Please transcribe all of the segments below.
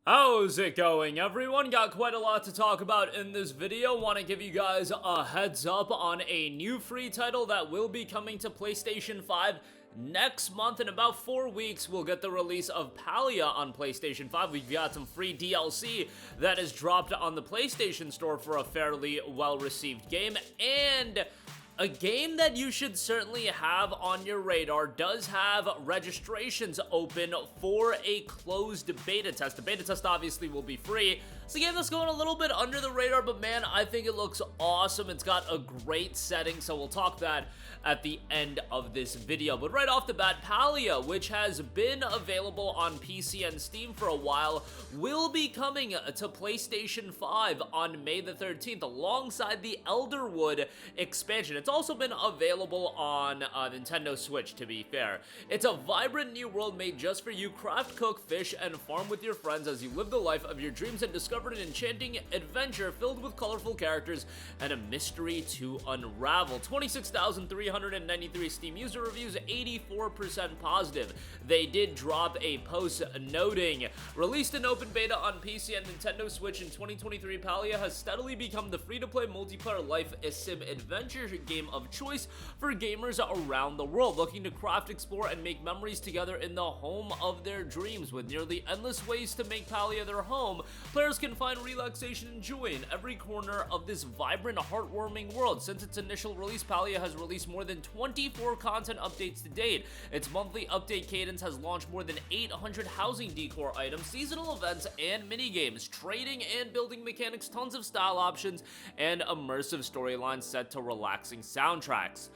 How's it going, everyone? Got quite a lot to talk about in this video. Want to give you guys a heads up on a new free title that will be coming to PlayStation 5 next month. In about 4 weeks, we'll get the release of Palia on PlayStation 5. We've got some free DLC that is dropped on the PlayStation Store for a fairly well-received game, and a game that you should certainly have on your radar does have registrations open for a closed beta test. The beta test obviously will be free. It's a game that's going a little bit under the radar, but man, I think it looks awesome. It's got a great setting, so we'll talk that at the end of this video. But right off the bat, Palia, which has been available on PC and Steam for a while, will be coming to PlayStation 5 on May the 13th alongside the Elderwood expansion. It's also been available on Nintendo Switch, to be fair. It's a vibrant new world made just for you. Craft, cook, fish, and farm with your friends as you live the life of your dreams and discover an enchanting adventure filled with colorful characters and a mystery to unravel. 26,393 Steam user reviews, 84% positive. They did drop a post noting, released in open beta on PC and Nintendo Switch in 2023, Palia has steadily become the free-to-play multiplayer life sim adventure game of choice for gamers around the world looking to craft, explore, and make memories together in the home of their dreams. With nearly endless ways to make Palia their home, players can find relaxation and joy in every corner of this vibrant, heartwarming world. Since its initial release, Palia has released more than 24 content updates to date. Its monthly update cadence has launched more than 800 housing decor items, seasonal events, and minigames, trading and building mechanics, tons of style options, and immersive storylines set to relaxing soundtracks.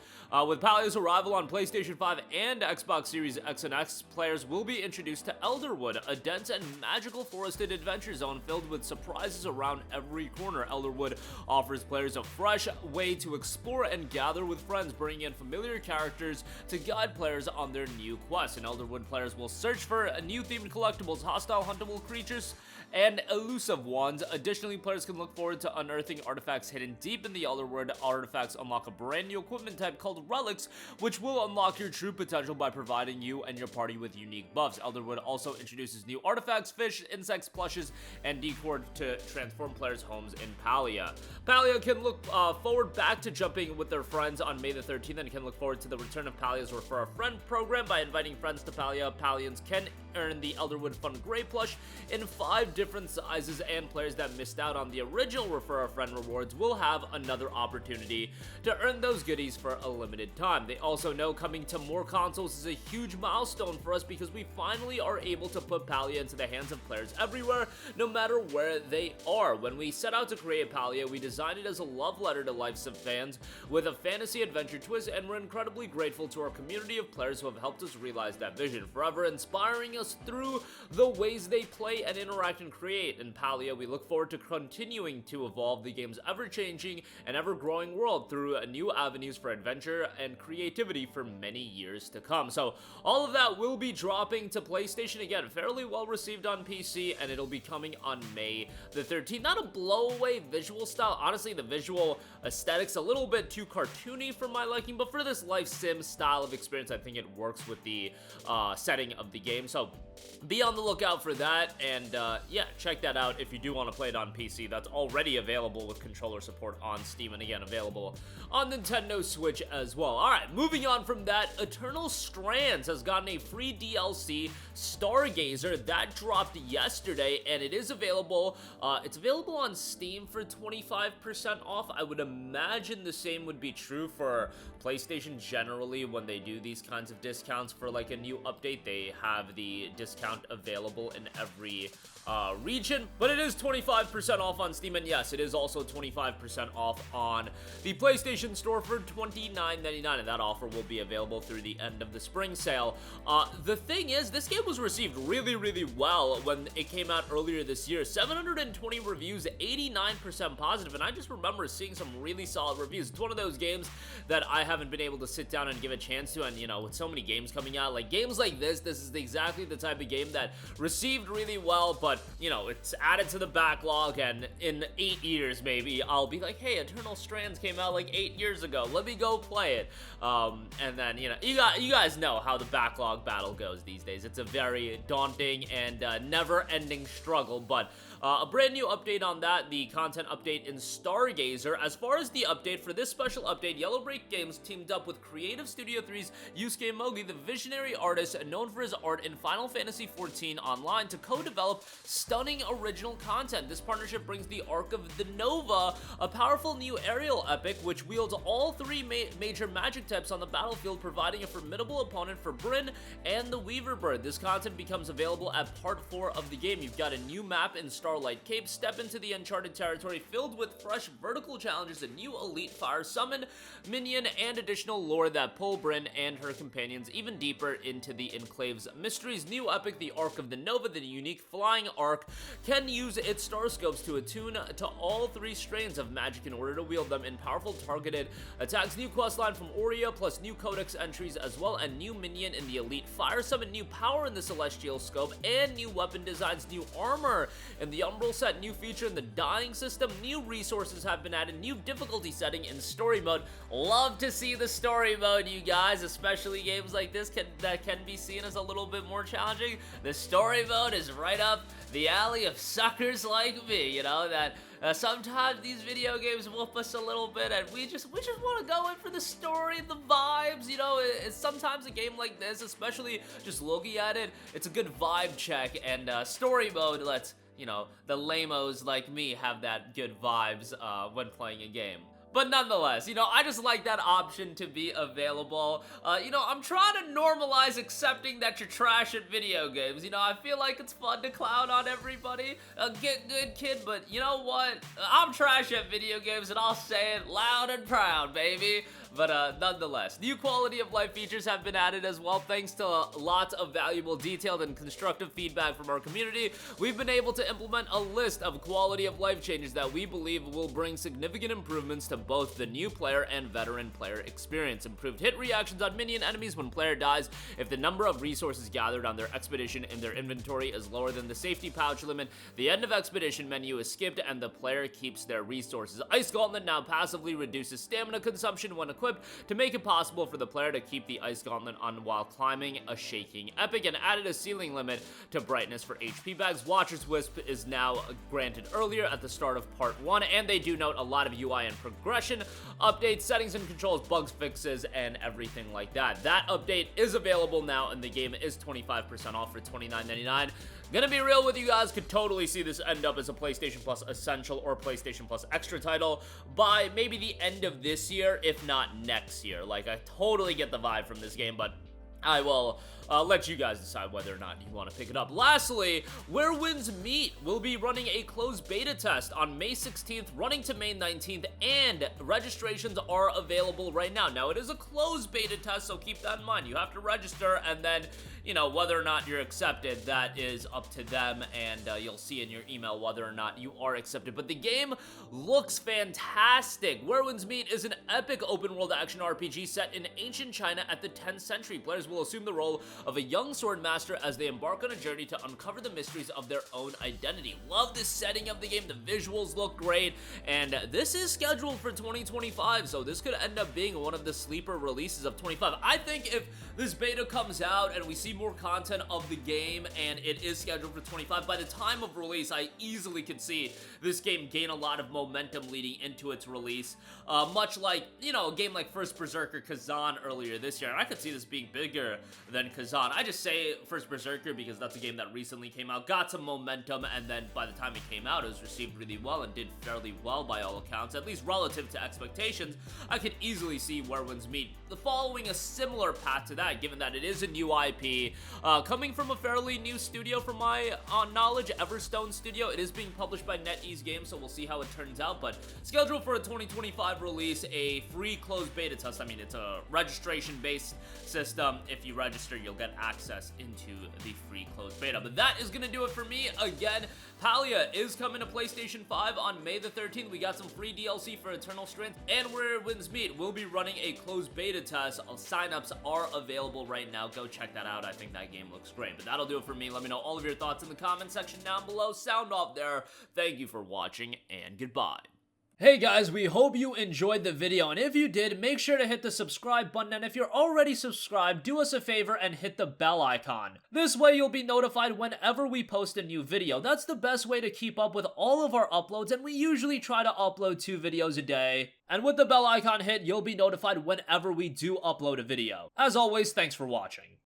With Palia's arrival on PlayStation 5 and Xbox Series X and X, players will be introduced to Elderwood, a dense and magical forested adventure zone filled with surprises around every corner. Elderwood offers players a fresh way to explore and gather with friends, bringing in familiar characters to guide players on their new quests. In Elderwood, players will search for new themed collectibles, hostile huntable creatures, and elusive ones. Additionally, players can look forward to unearthing artifacts hidden deep in the Elderwood. Artifacts unlock a brand new equipment type called relics, which will unlock your true potential by providing you and your party with unique buffs. Elderwood also introduces new artifacts, fish, insects, plushes, and decor to transform players' homes in Palia. Palia can look forward back to jumping with their friends on May the 13th and can look forward to the return of Palia's Refer a Friend program. By inviting friends to Palia, Palians can earn the Elderwood Fun Grey plush in 5 different sizes, and players that missed out on the original Refer a Friend rewards will have another opportunity to earn those goodies for a limited time. They also know coming to more consoles is a huge milestone for us because we finally are able to put Palia into the hands of players everywhere, no matter where they are. When we set out to create Palia, we designed it as a love letter to Life Sim fans with a fantasy adventure twist, and we're incredibly grateful to our community of players who have helped us realize that vision, forever inspiring us through the ways they play and interact and create. In Palia, we look forward to continuing to evolve the game's ever-changing and ever-growing world through new avenues for adventure and creativity for many years to come. So all of that will be dropping to PlayStation, again, fairly well received on PC, and it'll be coming on May the 13th. Not a blow-away visual style. Honestly, the visual aesthetics a little bit too cartoony for my liking, but for this life sim style of experience, I think it works with the setting of the game. So be on the lookout for that, and yeah, check that out if you do want to play it on PC. That's already available with controller support on Steam, and again, available on Nintendo Switch as well. Alright, moving on from that, Eternal Strands has gotten a free DLC, Stargazer, that dropped yesterday, and it is available. It's available on Steam for 25% off. I would imagine the same would be true for PlayStation generally. When they do these kinds of discounts for like a new update, they have the discount available in every region, but it is 25% off on Steam, and yes, it is also 25% off on the PlayStation Store for $29.99, and that offer will be available through the end of the spring sale. The thing is, this game was received really, really well when it came out earlier this year. 720 reviews, 89% positive, and I just remember seeing some really solid reviews. It's one of those games that I haven't been able to sit down and give a chance to, and you know, with so many games coming out, like games like this is exactly the type of game that received really well, but, you know, it's added to the backlog, and in 8 years, maybe, I'll be like, hey, Eternal Strands came out like 8 years ago. Let me go play it. And then, you know, you guys know how the backlog battle goes these days. It's a very daunting and never-ending struggle, but a brand new update on that, the content update in Stargazer. As far as the update, for this special update, Yellowbreak Games teamed up with Creative Studio 3's Yusuke Mogi, the visionary artist known for his art in Final Fantasy XIV Online, to co-develop stunning original content. This partnership brings the Arc of the Nova, a powerful new aerial epic which wields all three major magic types on the battlefield, providing a formidable opponent for Brynn and the Weaver Bird. This content becomes available at Part 4 of the game. You've got a new map in Starlight Cape, step into the uncharted territory filled with fresh vertical challenges, a new elite fire summon, minion, and additional lore that pull Brynn and her companions even deeper into the Enclave's mysteries. New epic, the Arc of the Nova, the unique flying arc, can use its star scopes to attune to all three strains of magic in order to wield them in powerful targeted attacks. New questline from Aurea, plus new codex entries as well, and new minion in the elite fire summon, new power in the celestial scope, and new weapon designs, new armor in the umbral set, new feature in the dying system, new resources have been added, new difficulty setting in story mode. Love to see the story mode, you guys, especially games like this that can be seen as a little bit more challenging. The story mode is right up the alley of suckers like me, you know, that sometimes these video games whoop us a little bit, and we just want to go in for the story, the vibes, you know. It's sometimes a game like this, especially just looking at it, it's a good vibe check, and story mode lets, you know, the lamos like me have that good vibes when playing a game. But nonetheless, you know, I just like that option to be available. You know, I'm trying to normalize accepting that you're trash at video games. You know, I feel like it's fun to clown on everybody. Get good, kid, but you know what? I'm trash at video games, and I'll say it loud and proud, baby. But nonetheless, new quality of life features have been added as well. Thanks to lots of valuable, detailed, and constructive feedback from our community, we've been able to implement a list of quality of life changes that we believe will bring significant improvements to both the new player and veteran player experience. Improved hit reactions on minion enemies when player dies if the number of resources gathered on their expedition in their inventory is lower than the safety pouch limit. The end of expedition menu is skipped and the player keeps their resources. Ice Gauntlet now passively reduces stamina consumption when equipped to make it possible for the player to keep the Ice Gauntlet on while climbing a shaking epic, and added a ceiling limit to brightness for HP bags. Watcher's Wisp is now granted earlier at the start of Part 1, and they do note a lot of UI and progression updates, settings and controls, bugs fixes, and everything like that. That update is available now, and the game is 25% off for $29.99. Gonna be real with you guys, could totally see this end up as a PlayStation Plus Essential or PlayStation Plus Extra title by maybe the end of this year, if not next year. Like, I totally get the vibe from this game, but I will let you guys decide whether or not you want to pick it up. Lastly, Where Winds Meet will be running a closed beta test on May 16th, running to May 19th, and registrations are available right now. Now, it is a closed beta test, so keep that in mind. You have to register, and then, you know, whether or not you're accepted, that is up to them, and you'll see in your email whether or not you are accepted. But the game looks fantastic. Where Winds Meet is an epic open-world action RPG set in ancient China at the 10th century. Players will assume the role of a young sword master as they embark on a journey to uncover the mysteries of their own identity. Love the setting of the game. The visuals look great, and this is scheduled for 2025, so this could end up being one of the sleeper releases of 25. I think if this beta comes out and we see more content of the game and it is scheduled for 25, by the time of release, I easily could see this game gain a lot of momentum leading into its release. Much like, you know, a game like First Berserker Kazan earlier this year. I could see this being bigger than Kazan. I just say First Berserker because that's a game that recently came out, got some momentum, and then by the time it came out, it was received really well and did fairly well by all accounts, at least relative to expectations. I could easily see Where Winds Meet following a similar path to that, given that it is a new IP, coming from a fairly new studio from my knowledge, Everstone Studio. It is being published by NetEase Games, so we'll see how it turns out, but scheduled for a 2025 release, a free closed beta test. I mean, it's a registration-based system, if you register, you'll get access into the free closed beta. But that is gonna do it for me. Again, Palia is coming to PlayStation 5 on May the 13th. We got some free DLC for Eternal Strength, and Where Winds Meet, we'll be running a closed beta test. Signups are available right now. Go check that out. I think that game looks great. But that'll do it for me. Let me know all of your thoughts in the comment section down below. Sound off there. Thank you for watching, and goodbye. Hey guys, we hope you enjoyed the video, and if you did, make sure to hit the subscribe button, and if you're already subscribed, do us a favor and hit the bell icon. This way you'll be notified whenever we post a new video. That's the best way to keep up with all of our uploads, and we usually try to upload 2 videos a day. And with the bell icon hit, you'll be notified whenever we do upload a video. As always, thanks for watching.